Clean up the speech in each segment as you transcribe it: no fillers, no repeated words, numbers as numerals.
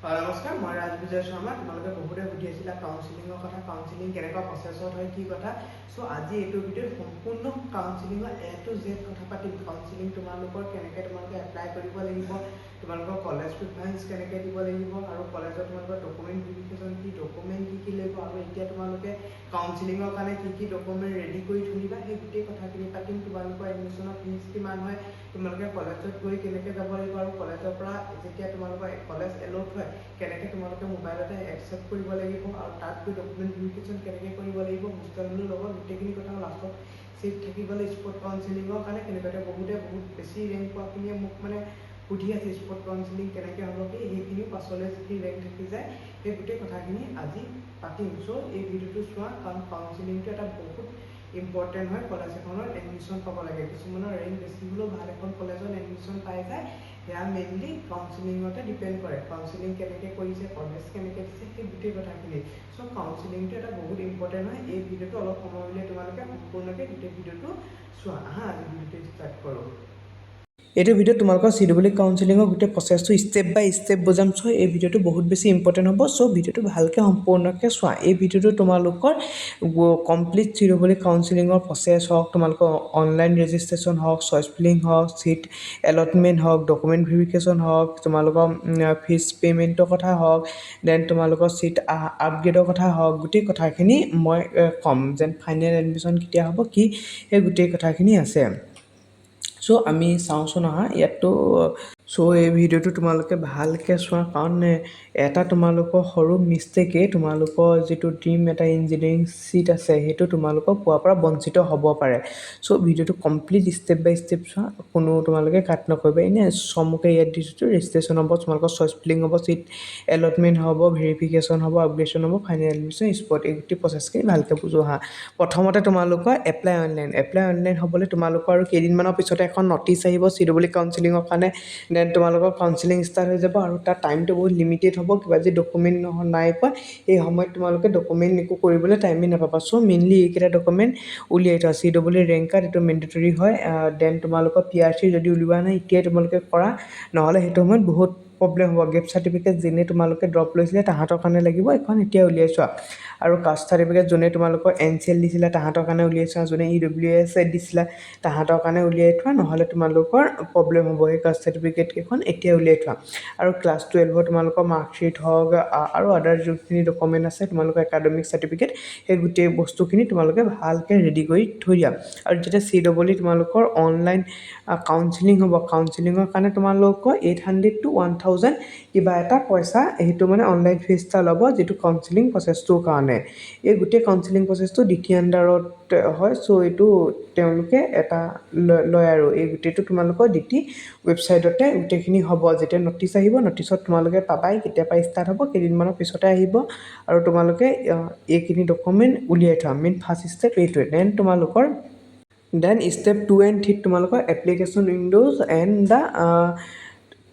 নমস্কাৰ, মই ৰাজবিজয় শৰ্মা। তোমালোকে বহুতে সুধি আছিলা কাউন্সিলিঙৰ কথা, কাউন্সিলিং কেনেকুৱা প্ৰচেছত হয়, কি কথা। চ' আজি এইটো ভিডিঅ'ত সম্পূৰ্ণ কাউন্সিলিঙৰ A to Z কথা পাতিম। কাউন্সিলিং তোমালোকৰ কেনেকৈ তোমালোকে এপ্লাই কৰিব লাগিব, তোমালোকৰ কলেজ প্ৰিফাৰেঞ্চ কেনেকৈ দিব লাগিব, আৰু কলেজত তোমালোকৰ ডকুমেণ্ট ভেৰিফিকেশ্যন কি, ডকুমেণ্ট কি লাগিব, আৰু এতিয়া তোমালোকে কাউন্সিলিঙৰ কাৰণে কি ডকুমেণ্ট ৰেডি কৰি থৈ সেই গোটেই কথাখিনি পাতিম। তোমালোকৰ এডমিশ্যনৰ ফিজ কিমান হয়, তোমালোকে কলেজত গৈ কেনেকৈ যাব লাগিব, আৰু কলেজৰ পৰা যেতিয়া তোমালোকৰ কলেজ এল'ট হয় কেনেকৈ তোমালোকে মোবাইলতে একচেপ্ট কৰিব লাগিব, আৰু তাত গৈ ডকুমেণ্ট ভেৰিফিকেশ্যন কেনেকৈ কৰিব লাগিব, হোষ্টেলৰ লগত গোটেইখিনি কথা লাষ্টত চিট থাকিবলৈ স্পট কাউন্সিলিঙৰ কাৰণে কেনেকৈ বহুত বেছি ৰেংক পোৱাখিনিয়ে মোক সুধি আছে স্পট কাউন্সিলিং কেনেকৈ হ'ব, সেইখিনি পাছলৈ যিখিনি ৰেংক থাকি যায় সেই গোটেই কথাখিনি আজি পাতিম। চ' এই ভিডিঅ'টো চোৱা, কাৰণ কাউন্সিলিংটো এটা বহুত ইম্পৰ্টেণ্ট হয়। কলেজ এখনত এডমিশ্যন পাব লাগে, কিছুমানৰ ৰেংক বেছি হ'লেও ভাল এখন কলেজত এডমিশ্যন পাই যায়, সেয়া মেইনলি কাউন্সিলিঙতে ডিপেণ্ড কৰে। কাউন্সিলিং কেনেকৈ কৰিছে, কলেজ কেনেকৈ দিছে, সেই গোটেই কথাখিনি। চ' কাউন্সিলিংটো এটা বহুত ইম্পৰ্টেণ্ট হয়। এই ভিডিঅ'টো অলপ সময় উলিয়াই তোমালোকে সম্পূৰ্ণকৈ গোটেই ভিডিঅ'টো চোৱা। আজি ভিডিঅ'টো ষ্টাৰ্ট কৰোঁ। এইটো ভিডিঅ'ত তোমালোকৰ CEE কাউন্সিলিঙৰ গোটেই প্ৰচেছটো ষ্টেপ বাই ষ্টেপ বুজাম। চ' এই ভিডিঅ'টো বহুত বেছি ইম্পৰ্টেণ্ট হ'ব। চ' ভিডিঅ'টো ভালকৈ সম্পূৰ্ণকৈ চোৱা। এই ভিডিঅ'টো তোমালোকৰ কমপ্লিট CEE কাউন্সিলিঙৰ প্ৰচেছ হওক, তোমালোকৰ অনলাইন ৰেজিষ্ট্ৰেশ্যন হওক, চইচ ফিলিং হওক, চিট এলটমেণ্ট হওক, ডকুমেণ্ট ভেৰিফিকেশ্যন হওক, তোমালোকৰ ফিজ পে'মেণ্টৰ কথা হওক, দেন তোমালোকৰ চিট আপগ্ৰেডৰ কথা হওক, গোটেই কথাখিনি মই ক'ম। যেন ফাইনেল এডমিশ্যন কেতিয়া হ'ব, কি সেই গোটেই কথাখিনি আছে। চ' আমি চাওঁচোন ইয়াততো। চ' এই ভিডিঅ'টো তোমালোকে ভালকৈ চোৱা, কাৰণ এটা তোমালোকৰ সৰু মিষ্টেকেই তোমালোকৰ যিটো ড্ৰিম এটা ইঞ্জিনিয়াৰিং চিট আছে সেইটো তোমালোকৰ পোৱাৰ পৰা বঞ্চিত হ'ব পাৰে। চ' ভিডিঅ'টো কমপ্লিট ষ্টেপ বাই ষ্টেপ চোৱা, কোনো তোমালোকে কাট নকৰিবা। এনেই চমুকৈ ইয়াত দিছোঁ ৰেজিষ্ট্ৰেশ্যন হ'ব, তোমালোকৰ চইচ ফিলিং হ'ব, চিট এলটমেণ্ট হ'ব, ভেৰিফিকেশ্যন হ'ব, আপগ্ৰেডেশ্যন হ'ব, ফাইনেল এডমিশ্যন স্পট। এই গোটেই প্ৰচেছখিনি ভালকৈ বুজোৱা। প্ৰথমতে তোমালোকৰ এপ্লাই অনলাইন হ'বলৈ তোমালোকৰ আৰু কেইদিনমানৰ পিছতে এখন নটিচ আহিব CEE কাউন্সিলিঙৰ কাৰণে। দেন তোমালোকৰ কাউন্সিলিং ষ্টাৰ্ট হৈ যাব, আৰু তাৰ টাইমটো বহুত লিমিটেড হ'ব। কিবা যদি ডকুমেণ্ট নাই পোৱা সেই সময়ত তোমালোকে ডকুমেণ্ট একো কৰিবলৈ টাইমেই নাপাবা। চ' মেইনলি এইকেইটা ডকুমেণ্ট উলিয়াই থোৱা। CEE ৰেংক কাৰ্ড, এইটো মেণ্ডেটৰী হয়। দেন তোমালোকৰ PRC যদি উলিওৱা নাই এতিয়াই তোমালোকে কৰা, নহ'লে সেইটো সময়ত বহুত প্ৰব্লেম হ'ব। গেপ চাৰ্টিফিকেট যেনে তোমালোকে ড্ৰপ লৈছিলে তাহাঁতৰ কাৰণে লাগিব, এখন এতিয়া উলিয়াই চোৱা। আৰু কাষ্ট চাৰ্টিফিকেট যোনে তোমালোকৰ NCL দিছিলে তাহাঁতৰ কাৰণে উলিয়াই চোৱা, যোনে EWS দিছিলা তাহাঁতৰ কাৰণে উলিয়াই থোৱা, নহ'লে তোমালোকৰ প্ৰব্লেম হ'ব। সেই কাষ্ট চাৰ্টিফিকেটকেইখন এতিয়া উলিয়াই থোৱা। আৰু ক্লাছ 12 তোমালোকৰ মাৰ্কশ্বিট হওক আৰু আদাৰ যোনখিনি ডকুমেণ্ট আছে, তোমালোকৰ একাডেমিক চাৰ্টিফিকেট, সেই গোটেই বস্তুখিনি তোমালোকে ভালকৈ ৰেডি কৰি থৈ দিয়া। আৰু যেতিয়া CEE তোমালোকৰ অনলাইন কাউন্সিলিং হ'ব, কাউন্সিলিঙৰ কাৰণে তোমালোকৰ 800 to 1000 কিবা এটা পইচা, সেইটো অনলাইন ফিজ এটা ল'ব, যিটো কাউন্সিলিং প্ৰচেছটোৰ কাৰণে। এই গোটেই কাউন্সিলিং প্ৰচেছটো DT আণ্ডাৰত হয়। চ' এইটো তেওঁলোকে এটা লয়, আৰু এই গোটেইটো তোমালোকৰ DT ৱেবছাইটতে গোটেইখিনি হ'ব। যেতিয়া নটিচ আহিব, নটিচত তোমালোকে পাবাই কেতিয়াবা ষ্টাৰ্ট হ'ব, কেইদিনমানৰ পিছতে আহিব। আৰু তোমালোকে এইখিনি ডকুমেণ্ট উলিয়াই থোৱা। মেইন ফাৰ্ষ্ট ষ্টেপ এইটোৱে। দেন ষ্টেপ 2 and 3 তোমালোকৰ application windows and the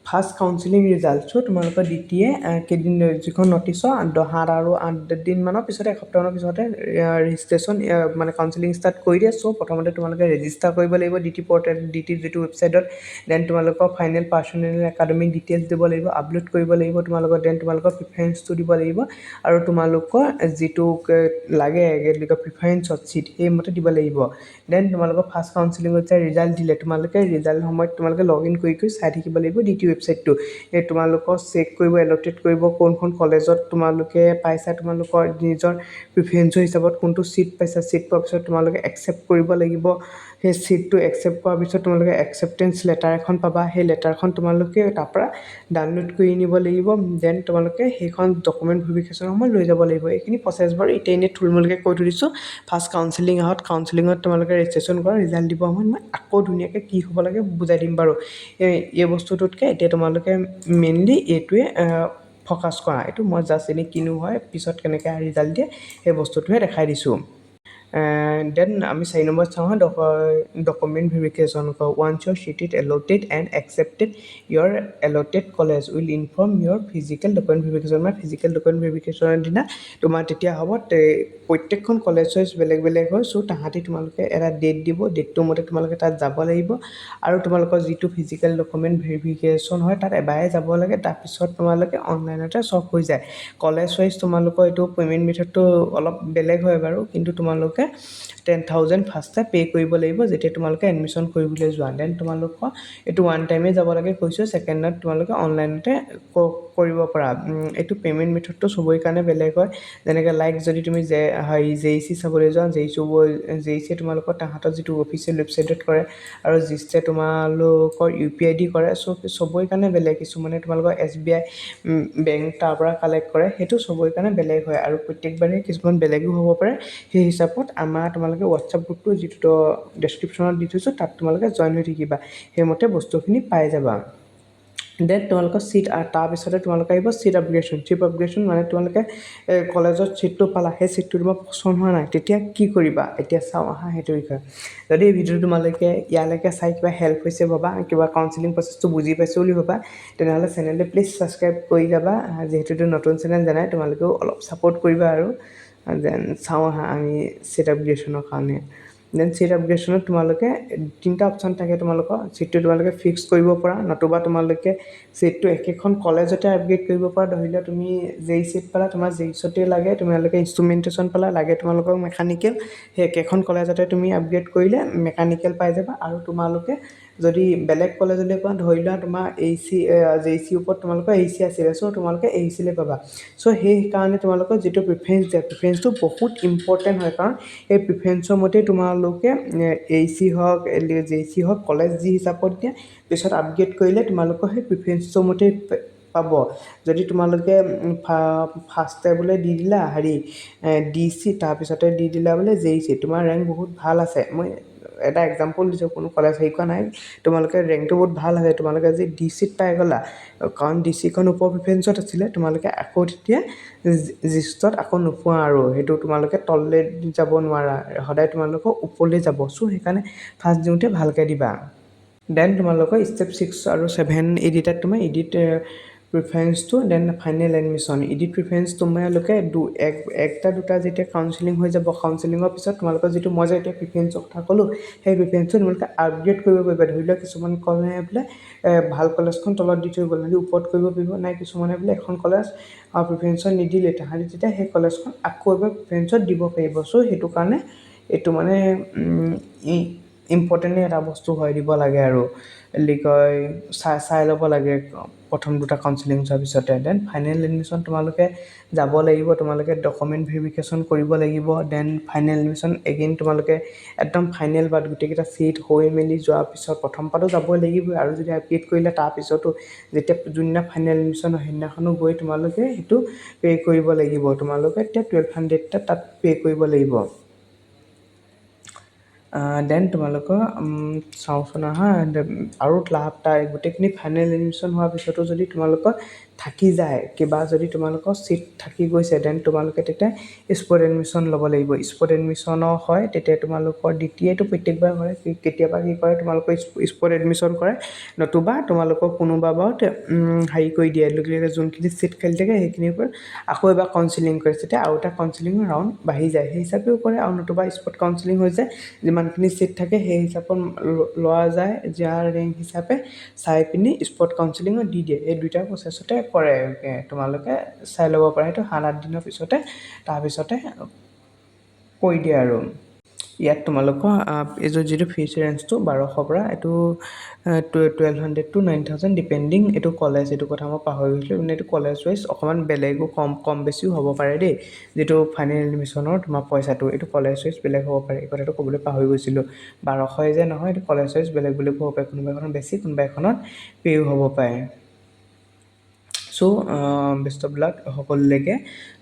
first counselling result. So' তোমালোকৰ DTয়ে কেইদিন যিখন নটিচৰ 7 আৰু 8 দিনমানৰ পিছতে, এসপ্তাহমানৰ পিছতে ৰেজিষ্ট্ৰেশ্যন কাউন্সিলিং ষ্টাৰ্ট কৰি দিয়ে। চ' প্ৰথমতে তোমালোকে ৰেজিষ্টাৰ কৰিব লাগিব DT পৰ্টেল, DT যিটো ৱেবছাইটত। দেন তোমালোকৰ ফাইনেল পাৰ্চনেল একাডেমিক ডিটেইলছ দিব লাগিব, আপলোড কৰিব লাগিব তোমালোকৰ। দেন তোমালোকৰ প্ৰিফাৰেঞ্চটো দিব লাগিব, আৰু তোমালোকৰ যিটো লাগে প্ৰিফাৰেঞ্চত চিট সেইমতে দিব লাগিব। দেন তোমালোকৰ ফাৰ্ষ্ট কাউন্সিলিঙত যেতিয়া ৰিজাল্ট দিলে, তোমালোকে ৰিজাল্ট সময়ত তোমালোকে লগ ইন কৰি চাই থাকিব লাগিব DT ৱেবছাইটটো। এই তোমালোকৰ চেক কৰিব, এল'টেট কৰিব, কোনখন কলেজত তোমালোকে পাইছা, তোমালোকৰ নিজৰ প্ৰিফাৰেঞ্চৰ হিচাপত কোনটো চিট পাইছা। চিট পোৱাৰ পিছত তোমালোকে একচেপ্ট কৰিব লাগিব। সেই চিটটো একচেপ্ট কৰাৰ পিছত তোমালোকে একচেপ্টেঞ্চ লেটাৰ এখন পাবা। সেই লেটাৰখন তোমালোকে তাৰপৰা ডাউনলোড কৰি নিব লাগিব। দেন তোমালোকে সেইখন ডকুমেণ্ট ভেৰিফিকেশ্যনৰ সময়ত লৈ যাব লাগিব। এইখিনি প্ৰচেছ বাৰু এতিয়া এনেই থুলমূলকৈ কৈ থৈ দিছোঁ। ফাৰ্ষ্ট কাউন্সিলিঙত তোমালোকে ৰেজিষ্ট্ৰেশ্যন কৰা, ৰিজাল্ট দিব সময়ত মই আকৌ ধুনীয়াকৈ কি হ'ব লাগে বুজাই দিম বাৰু। এই বস্তুটোতকৈ এতিয়া তোমালোকে মেইনলি এইটোৱে ফ'কাছ কৰা। এইটো মই জাষ্ট এনেই কিনো হয়, পিছত কেনেকৈ ৰিজাল্ট দিয়ে সেই বস্তুটোহে দেখাই দিছোঁ। দেন আমি 4 নম্বৰ চাওঁ document verification once your seat is allotted and accepted your allotted college will inform your physical document verification মানে ফিজিকেল ডকুমেণ্ট ভেৰিফিকেশ্যনৰ দিনা তোমাৰ তেতিয়া হ'ব প্ৰত্যেকখন কলেজ ৱাইজ বেলেগ বেলেগ হয় চ' তাহাঁতি তোমালোকে এটা ডেট দিব ডেটটোৰ মতে তোমালোকে তাত যাব লাগিব আৰু তোমালোকৰ যিটো ফিজিকেল ডকুমেণ্ট ভেৰিফিকেশ্যন হয় তাত এবাৰে যাব লাগে তাৰপিছত তোমালোকে অনলাইনতে চব হৈ যায় কলেজ ৱাইজ তোমালোকৰ এইটো পে'মেণ্ট মেথডটো অলপ বেলেগ হয় বাৰু কিন্তু তোমালোকে 10,000 ফাৰ্ষ্টে পে' কৰিব লাগিব যেতিয়া তোমালোকে এডমিশ্যন কৰিবলৈ যোৱা দেন তোমালোকৰ এইটো ওৱান টাইমে যাব লাগে কৈছোঁ ছেকেণ্ডত তোমালোকে অনলাইনতে কৰিব পাৰা এইটো পে'মেণ্ট মেথডটো চবৰে কাৰণে বেলেগ হয় যেনেকৈ লাইক যদি তুমি JEC চাবলৈ যোৱা JEC তোমালোকৰ তাহাঁতৰ যিটো অফিচিয়েল ৱেবছাইটত কৰে আৰু জিষ্টে তোমালোকৰ UPID কৰে চ' চবৰে কাৰণে বেলেগ কিছুমানে তোমালোকৰ SBI বেংক তাৰ পৰা কালেক্ট কৰে সেইটো চবৰে কাৰণে বেলেগ হয় আৰু প্ৰত্যেকবাৰে কিছুমান বেলেগো হ'ব পাৰে সেই হিচাপত তোমালোকে হোৱাটছআপ গ্ৰুপটো যিটো ডেছক্ৰিপশ্যনত দি থৈছোঁ তাত তোমালোকে জইন হৈ থাকিবা সেইমতে বস্তুখিনি পাই যাবা দেন তোমালোকৰ চিট তাৰপিছতে তোমালোকে আহিব চিট আপগ্ৰেডশ্যন মানে তোমালোকে কলেজত চিটটো পালা সেই চিটটো তোমাৰ পচন্দ হোৱা নাই তেতিয়া কি কৰিবা এতিয়া চাওঁ আহা সেইটো বিষয়ে যদি এই ভিডিঅ'টো তোমালোকে ইয়ালৈকে চাই কিবা হেল্প হৈছে ভাবা কিবা কাউন্সেলিং প্ৰচেছটো বুজি পাইছোঁ বুলি ভাবা তেনেহ'লে চেনেলটো প্লিজ ছাবস্ক্ৰাইব কৰি যাবা যিহেতু এইটো নতুন চেনেল জানাই তোমালোকেও অলপ ছাপোৰ্ট কৰিবা আৰু দেন চাওঁ আহা আমি চিট আপগ্ৰেডশ্যনৰ কাৰণে দেন চিট আপগ্ৰেডশ্যনত তোমালোকে তিনিটা অপশ্যন থাকে তোমালোকৰ চিটটো তোমালোকে ফিক্স কৰিব পৰা নতুবা তোমালোকে চিটটো একেখন কলেজতে আপগ্ৰেড কৰিব পৰা ধৰি লোৱা তুমি যেই চিট পালা তোমাৰ JECতে লাগে তোমালোকে ইনষ্ট্ৰুমেণ্টেশ্যন পালা লাগে তোমালোকক মেকানিকেল সেই একেখন কলেজতে তুমি আপগ্ৰেড কৰিলে মেকানিকেল পাই যাবা আৰু তোমালোকে যদি বেলেগ কলেজলৈ কোৱা ধৰি লোৱা তোমাৰ JEC ওপৰত তোমালোকৰ AC আছিলে চ' তোমালোকে ACলৈ পাবা চ' সেইকাৰণে তোমালোকৰ যিটো প্ৰিফাৰেঞ্চটো বহুত ইম্পৰ্টেণ্ট হয় কাৰণ এই প্ৰিফাৰেঞ্চৰ মতে তোমালোকে AC হওক JEC হওক কলেজ যি হিচাপত দিয়ে পিছত আপগ্ৰেড কৰিলে তোমালোকৰ সেই প্ৰিফাৰেঞ্চৰ মতে পাব যদি তোমালোকে ফাৰ্ষ্টে বোলে দি দিলা DC তাৰপিছতে দি দিলা বোলে JEC তোমাৰ ৰেংক বহুত ভাল আছে মই এটা এক্সাম্পল দিছোঁ কোনো কলেজ কোৱা নাই তোমালোকে ৰেংকটো বহুত ভাল আছে তোমালোকে আজি DCত পাই গ'লা কাৰণ DCখন ওপৰ প্ৰিফাৰেঞ্চত আছিলে তোমালোকে আকৌ তেতিয়া জিষ্টত আকৌ নোপোৱা আৰু সেইটো তোমালোকে তললৈ যাব নোৱাৰা সদায় তোমালোকৰ ওপৰলৈ যাব চ' সেইকাৰণে ফাৰ্ষ্ট দিওঁতে ভালকৈ দিবা দেন তোমালোকৰ ষ্টেপ 6 আৰু 7 এডিটত তোমাৰ এডিট প্ৰিফাৰেঞ্চটো then final admission edit preference তোমালোকে একটা দুটা যেতিয়া কাউন্সেলিং হৈ যাব কাউন্সেলিঙৰ পিছত তোমালোকৰ যিটো মই যে এতিয়া প্ৰিফাৰেঞ্চৰ কথা ক'লোঁ সেই প্ৰিফাৰেঞ্চটো তোমালোকে আপগ্ৰেড কৰিব পাৰিবা ধৰি লোৱা কিছুমান ক'লে বোলে ভাল কলেজখন তলত দি থৈ গ'ল ওপৰত কৰিব পাৰিব নাই কিছুমানে বোলে এখন কলেজ প্ৰিফাৰেঞ্চত নিদিলে তাহাঁতি তেতিয়া সেই কলেজখন আকৌ এবাৰ প্ৰিফাৰেঞ্চত দিব পাৰিব চ' সেইটো কাৰণে এইটো মানে ইম্পৰ্টেণ্ট এটা বস্তু হয় দিব লাগে আৰু কয় চাই ল'ব লাগে প্ৰথম দুটা কাউন্সেলিং যোৱাৰ পিছতে দেন ফাইনেল এডমিশ্যন তোমালোকে যাব লাগিব তোমালোকে ডকুমেণ্ট ভেৰিফিকেশ্যন কৰিব লাগিব দেন ফাইনেল এডমিশ্যন এগেইন তোমালোকে একদম ফাইনেল বা গোটেইকেইটা চিট হৈ মেলি যোৱাৰ পিছত প্ৰথম পাতো যাবই লাগিবই আৰু যদি আপগ্ৰেড কৰিলে তাৰপিছতো যেতিয়া যোনদিনা ফাইনেল এডমিশ্যন হয় সেইদিনাখনো গৈ তোমালোকে সেইটো পে' কৰিব লাগিব তোমালোকে এতিয়া 1200 তাত পে' কৰিব লাগিব দেন তোমালোকৰ চাওঁচোন আহা আৰু গোটেইখিনি ফাইনেল এডমিশ্যন হোৱাৰ পিছতো যদি তোমালোকৰ থাকি যায় কিবা যদি তোমালোকৰ চিট থাকি গৈছে দেন তোমালোকে তেতিয়া স্পট এডমিশ্যন ল'ব লাগিব স্পট এডমিশ্যনৰ হয় তেতিয়া তোমালোকৰ দ্বিতীয়টো প্ৰত্যেকবাৰ হয় কেতিয়াবা কি কৰে তোমালোকৰ স্পট এডমিশ্যন কৰে নতুবা তোমালোকৰ কোনোবা বাৰত কৰি দিয়ে যোনখিনি চিট খালি থাকে সেইখিনিৰ ওপৰত আকৌ এবাৰ কাউন্সেলিং কৰে তেতিয়া আৰু এটা কাউন্সেলিঙৰ ৰাউণ্ড বাঢ়ি যায় সেই হিচাপেও কৰে আৰু নতুবা স্পট কাউন্সেলিং হৈ যায় যিমানখিনি চিট থাকে সেই হিচাপত লোৱা যায় যাৰ ৰেংক হিচাপে চাই পিনি স্পট কাউন্সেলিঙত দি দিয়ে এই দুইটা প্ৰচেছতে কৰে তোমালোকে চাই ল'ব পাৰে সেইটো 7-8 দিনৰ পিছতে তাৰপিছতে কৈ দিয়ে আৰু ইয়াত তোমালোকৰ এইযোৰ যিটো ফিজ ৰেঞ্জটো 1200 পৰা এইটো 1200 to 9000 ডিপেণ্ডিং এইটো কলেজ এইটো কথা মই পাহৰি গৈছিলোঁ মানে এইটো কলেজ ৱাইজ অকণমান বেলেগো কম বেছিও হ'ব পাৰে দেই যিটো ফাইনেল এডমিশ্যনৰ তোমাৰ পইচাটো এইটো কলেজ ৱাইজ বেলেগ হ'ব পাৰে এই কথাটো ক'বলৈ পাহৰি গৈছিলোঁ 1200 যে নহয় এইটো কলেজ ৱাইজ বেলেগ হ'ব পাৰে কোনোবা এখনত বেছি কোনোবা এখনত পে'ও হ'ব পাৰে চ' বেষ্ট অফ লাক সকলোলৈকে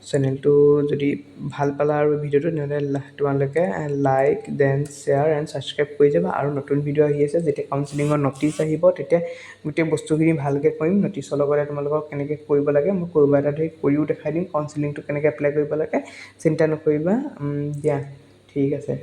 চেনেলটো যদি ভাল পালা আৰু ভিডিঅ'টো তেনেহ'লে তোমালোকে like then share and subscribe কৰি যাবা আৰু নতুন ভিডিঅ' আহি আছে যেতিয়া কাউন্সেলিঙৰ ন'টিচ আহিব তেতিয়া গোটেই বস্তুখিনি ভালকৈ কৰিম ন'টিচৰ লগতে তোমালোকক কেনেকৈ কৰিব লাগে মই কৰিব এটা ধৰি কৰিও দেখাই দিম কাউন্সেলিংটো কেনেকৈ এপ্লাই কৰিব লাগে চিন্তা নকৰিবা দিয়া ঠিক আছে।